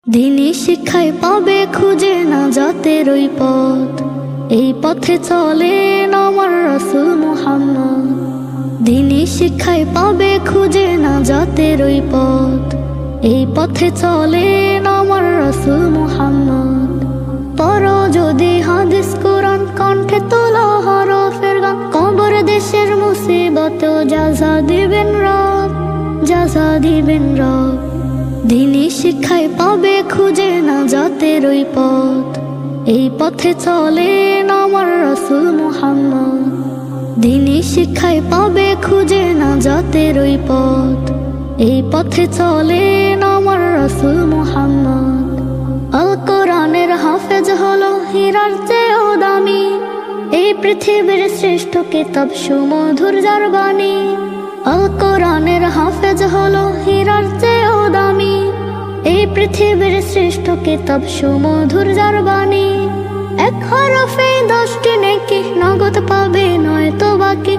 দিনী শিক্ষায় পাবে খুঁজে না জাতের ওই পথ, এই পথে চলেন আমার রাসূল মুহাম্মদ। দিনী শিক্ষায় পাবে খুঁজে না জাতের ওই পথ, এই পথে চলেন আমার রাসূল মুহাম্মদ। পড়ো যদি হাদিস কোরআন, কণ্ঠে তোলো হরফের গান, কবর দেশের মুসিবতেও জাযা দিবেন রব, জাযা দিবেন রব। দিনী শিক্ষায় পাবে খুঁজে না জাতের ওই পথ, এই পথে চলেন আমার রাসূল মুহাম্মদ। দিনী শিক্ষায় পাবে খুঁজে না জাতের ওই পথ, এই পথে চলেন আমার রাসূল মুহাম্মদ। আল কোরআনের হাফেজ হলো হীরার চেয়েও দামি, এই পৃথিবীর শ্রেষ্ঠ কিতাব সুমধুর যার বাণী। আল কোরআনের হাফেজ হলো হীরার চেয়েও দামি, এই পৃথিবীর শ্রেষ্ঠ কিতাব সুমধুর যার বাণী। এক হরফে 10টি নেকি নগদ পাবে নয়তো বাকি,